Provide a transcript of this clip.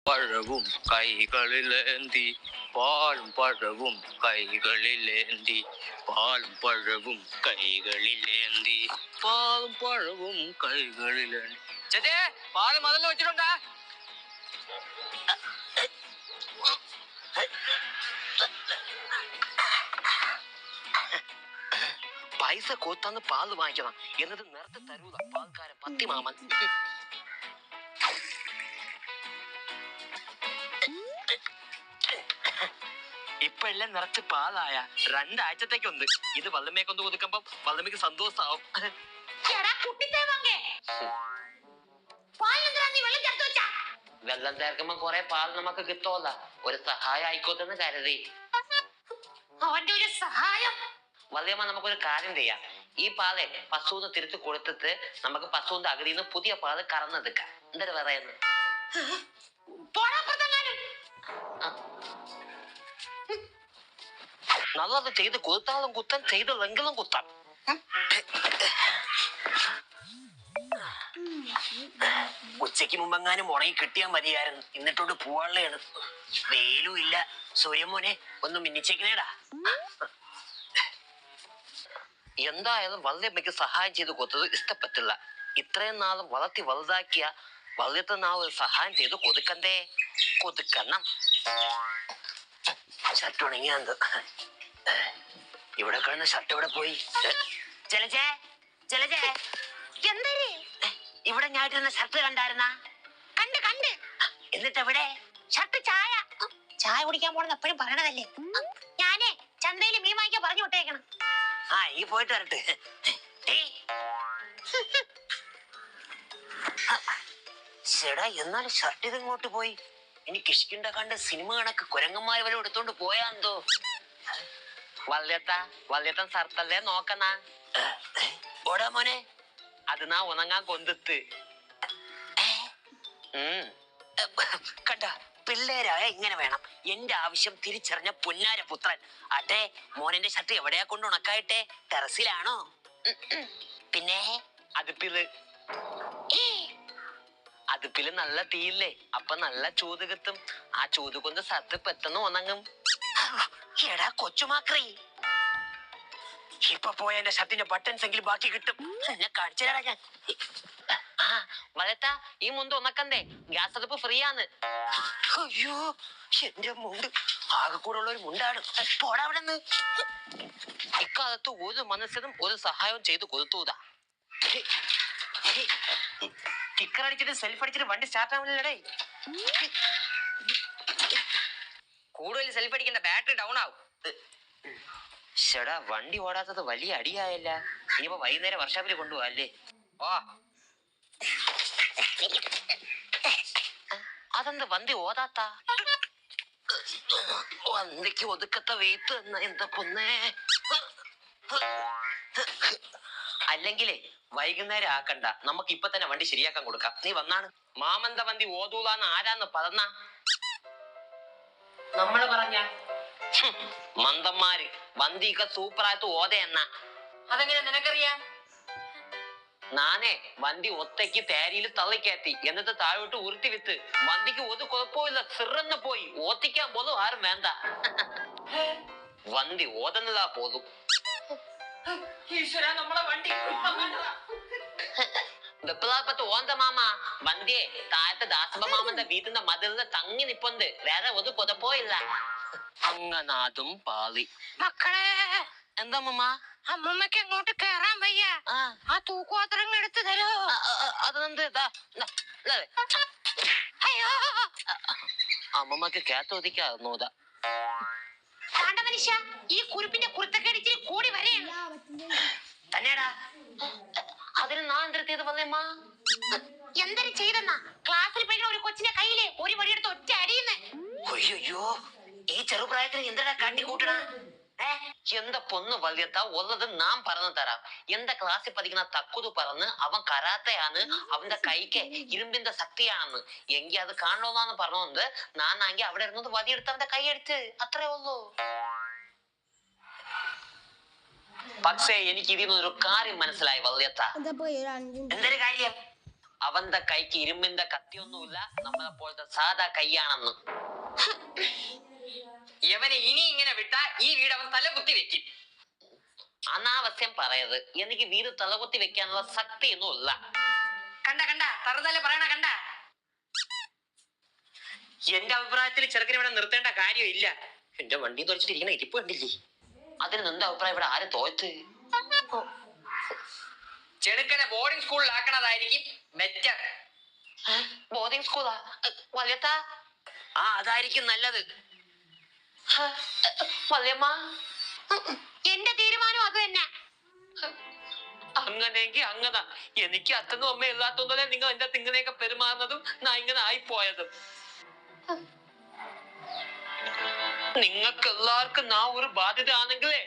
പഴവും കൈകളിലേന്തി പാലും പഴവും കൈകളിലേന്തി പാലും പഴവും കൈകളിലേന്തി പാലും പഴവും കൈകളിലേന്തി. ചേച്ചേ, പാല് മതിൽ വെച്ചിട്ടുണ്ടാ? പൈസ കൊത്തന്ന് പാല് വാങ്ങിക്കണം, എന്നിട്ട് നിറത്ത് തരൂല പാൽക്കാരൻ പത്തി മാമൻ. ഇപ്പൊ എല്ലാം നിറച്ച് പാലായ 2 ആഴ്ചത്തേക്കുണ്ട്. ഇത് വല്ലമ്മേക്കൊന്ന് കൊടുക്കുമ്പോ വല്ലമ്മക്ക് സന്തോഷാവും. വെള്ളം ചേർക്കുമ്പോ കൊറേ പാൽ നമുക്ക് കിട്ടുമല്ല, ഒരു സഹായം ആയിക്കോട്ടെന്ന് കരുതി. അവന്റെ ഒരു സഹായം. വല്യമ്മ, നമുക്കൊരു കാര്യം ചെയ്യാം. ഈ പാല് പശുവിന് തിരിച്ചു കൊടുത്തിട്ട് നമുക്ക് പശുവിന്റെ അകതിന്ന് പുതിയ പാല് കറന്നെടുക്കാം. എന്തൊരു പറയുന്നു? നല്ലത് ചെയ്ത് കൊടുത്താലും കുത്താൻ, ചെയ്തില്ലെങ്കിലും കുത്താൻ. ഉച്ചയ്ക്ക് മുമ്പെങ്ങാനും ഉണങ്ങി കിട്ടിയാൽ മതിയായിരുന്നു. എന്നിട്ടോട് പൂവാളയാണ്. വെയിലും ഇല്ല. സൂര്യമോനെ ഒന്ന് മിന്നിച്ചേക്കണേടാ. എന്തായാലും വല്യമ്മയ്ക്ക് സഹായം ചെയ്ത് കൊടുത്തത് ഇഷ്ടപ്പെട്ടില്ല. ഇത്രയും നാളും വളർത്തി വലുതാക്കിയ വല്യത്തെ നാൾ ഒരു സഹായം ചെയ്ത് കൊടുക്കണ്ടേ? കൊടുക്കണം. ഷർട്ട് ഉണങ്ങിയാന്ത്. ഇവിടെ കിടന്ന ഷർട്ട് ഇവിടെ പോയി. ചെലച്ചേ, ചെലച്ചേ, എന്തേ ഇവിടെ ഞായിട്ടിരുന്ന ഷർട്ട് കണ്ടായിരുന്ന? കണ്ട്. എന്നിട്ട് എവിടെ? ഷർട്ട് ചായ കുടിക്കാൻ പോണെന്ന് എപ്പോഴും പറയണതല്ലേ. ഞാനേ ചന്തയില് മീൻ വാങ്ങിക്കാൻ പറഞ്ഞു വിട്ടേക്കണം. ഈ പോയിട്ട് വരട്ടെ. ചേടാ, എന്നാലും ഷർട്ട് ഇതെങ്ങോട്ട് പോയി? ഇനി കിഷ്കിണ്ട കണ്ട സിനിമ കണക്ക് കുരങ്ങന്മാര് വരെ എടുത്തോണ്ട് പോയാന്തോ. വല്യത്തൻ സർത്തല്ലേ നോക്കണ. ഓടാ മോനെ, അത് നാ ഉണങ്ങാൻ കൊണ്ടിട്ട്. കണ്ട, പിള്ളേരായ ഇങ്ങനെ വേണം. എന്റെ ആവശ്യം തിരിച്ചറിഞ്ഞ പുന്നാര പുത്രൻ. ആട്ടെ, മോനെ ഷർട്ട് എവിടെയാ കൊണ്ട് ഉണക്കായിട്ടെ? ടെറസിലാണോ? പിന്നെ അടുപ്പില് നല്ല തീയില്ലേ, അപ്പൊ നല്ല ചൂത് കിട്ടും. ആ ചൂത് കൊണ്ട് ഷർട്ട് പെട്ടെന്ന് ഉണങ്ങും. എടാ കൊച്ചുമാക്രി, ഇപ്പൊ പോയ എന്റെ ഷർട്ടിന്റെ ബട്ടൺസ് എങ്കിലും ബാക്കി കിട്ടും. എന്നെ കാണിച്ചതാ ഞാൻ. വലത്ത, ഈ മുണ്ട് ഉണക്കണ്ടേ? ഗ്യാസ് അടുപ്പ് ഫ്രീ ആണ്. അയ്യോ, എന്റെ മുണ്ട് ആകെ കൂടെ ഉള്ള ഒരു മുണ്ടാണ്. പോടാ അവിടെ നിന്ന്. ഇക്കാലത്ത് ഒരു മനസ്സിനും ഒരു സഹായവും ചെയ്തു കൊടുത്തൂതാ. സ്റ്റിക്കർ അടിച്ചിട്ട് സെൽഫ് അടിച്ചിട്ട് വണ്ടി സ്റ്റാർട്ട് ആവില്ലടേ. കൂടുതൽ സെൽഫ് അടിക്കണ്ട, ബാറ്ററി ഡൗൺ ആവും. ചേടാ, വണ്ടി ഓടാത്തത് വലിയ അടിയായല്ല. ഇനിയിപ്പോ വൈകുന്നേരം വർഷാപ്പിൽ കൊണ്ടുപോവല്ലേ? അതെന്ത് വണ്ടി ഓടാത്ത? വണ്ടിക്ക് ഒതുക്കത്തെ വെയിറ്റ് എന്ന എന്താ പൊന്നേ. അല്ലെങ്കിലേ വൈകുന്നേരം ആക്കണ്ട, നമുക്ക് ഇപ്പൊ തന്നെ വണ്ടി ശരിയാക്കാൻ കൊടുക്കാം. നീ വന്നാണ്. മാമന്ത വണ്ടി ഓതൂലാന്ന് ആരാന്ന് പറഞ്ഞ? നമ്മള് പറഞ്ഞ മന്ദന്മാര്. വണ്ടിയൊക്കെ സൂപ്പറായിട്ട് ഓത എന്ന. അതെങ്ങനെ നിനക്കറിയാം? നാനേ വണ്ടി ഒത്തയ്ക്ക് തേരിയിൽ തള്ളിക്കയറ്റി, എന്നിട്ട് താഴോട്ട് ഉരുട്ടി വിത്ത്. വണ്ടിക്ക് ഒരു കുഴപ്പമില്ല, സിറന്ന് പോയി. ഓത്തിക്കാൻ പോലും ആരും വേണ്ട. വണ്ടി ഓതുന്നതാ പോതും. വെപ്പിളാപ്പത്ത് ഓന്ത മാമ വണ്ടിയെ താഴത്തെ ദാസപ്പ മാമന്റെ വീട്ടിന്റെ മതിലിന് തങ്ങി നിപ്പുണ്ട്. വേറെ ഒരു കുഴപ്പമില്ല. അങ്ങനാതും പാളി. മക്കളെ, എന്താ മമ്മ? അമ്മമ്മക്ക് എങ്ങോട്ട് കേറാൻ വയ്യ. ആ തൂക്കുപാത്രങ്ങൾ എടുത്തു തരോ? അതെന്ത്? അയ്യോ, അമ്മമ്മക്ക് കേട്ടോദിക്കാന്നൂതാ. മനുഷ്യ, ഈ കുരുപ്പിന്റെ കുരുത്തക്കേടിച്ചിരി കൂടി വരെയാണ്. തന്നെടാ, അതിന് നാ എന്തെടുത്തത് വന്നേമ്മ? എന്തൊരു ചെയ്തെന്നാ? ക്ലാസ്സിൽ പഠിക്കുന്ന ഒരു കൊച്ചിന്റെ കയ്യിലെ ഒരു വടിയെടുത്ത് ഒറ്റ അടിയുന്നേ. അയ്യോ, ഈ ചെറുപ്രായത്തിന് എന്തെടാ കാട്ടിക്കൂട്ടണ? എന്താ പൊന്ന് വല്യത്ത ഉള്ളത് നാം പറഞ്ഞു തരാം. എന്റെ ക്ലാസ്സിൽ പഠിക്കുന്ന തക്കുതു പറഞ്ഞ് അവൻ കരാത്തയാണ്, അവന്റെ കൈക്ക് ഇരുമ്പിന്റെ ശക്തിയാണെന്ന്. എങ്കി അത് കാണണമെന്നാന്ന് പറഞ്ഞോണ്ട് നാനാങ്കി അവിടെ ഇരുന്നത് വടിയെടുത്ത് അവന്റെ കൈ എടുത്ത്. അത്രേ ഉള്ളൂ. പക്ഷേ എനിക്ക് ഇതിനൊരു കാര്യം മനസ്സിലായി വല്യത്ത. എന്തൊരു കാര്യം? അവന്റെ കൈക്ക് ഇരുമ്പിന്റെ കത്തിയൊന്നുമില്ല, നമ്മളെ പോലത്തെ സാധാ കൈയാണെന്ന്. യവനെ ഇനി ഇങ്ങനെ വിട്ടാ ഈ വീട് അവൻ തലകുത്തി വെക്കും. അനാവശ്യം പറയത്. എനിക്ക് വീട് തലകുത്തി വെക്കാനുള്ള ശക്തിയൊന്നുമില്ല. കണ്ട കണ്ട തറുതല പറയണ കണ്ട. എന്റെ അഭിപ്രായത്തിൽ ചെറുക്കനെ ഇവിടെ നിർത്തേണ്ട കാര്യമില്ല. എന്റെ വണ്ടി തുറച്ചിട്ടിരിക്കണ ഇരിപ്പ് കണ്ടില്ലേ? അതിന് നിന്റെ അഭിപ്രായം ഇവിടെ ആര് തോറ്റ്? ചെറുക്കനെ ബോർഡിംഗ് സ്കൂളിലാക്കണതായിരിക്കും ബെറ്റർ. ബോർഡിംഗ് സ്കൂളാ വല്യത്താ? ആ അതായിരിക്കും നല്ലത്. വല്യമ്മ, എന്റെ തീരുമാനം അത് തന്നെ. അങ്ങനെയെങ്കിൽ അങ്ങനെ. എനിക്ക് അച്ഛനും അമ്മയും ഇല്ലാത്തതുപോലെ നിങ്ങൾ എന്റെ തിങ്ങനെയൊക്കെ പെരുമാറുന്നതും ഞാൻ ഇങ്ങനെ ആയിപ്പോയതും. നിങ്ങൾക്ക് എല്ലാവർക്കും ഞാൻ ഒരു ബാധ്യത ആണെങ്കിലേ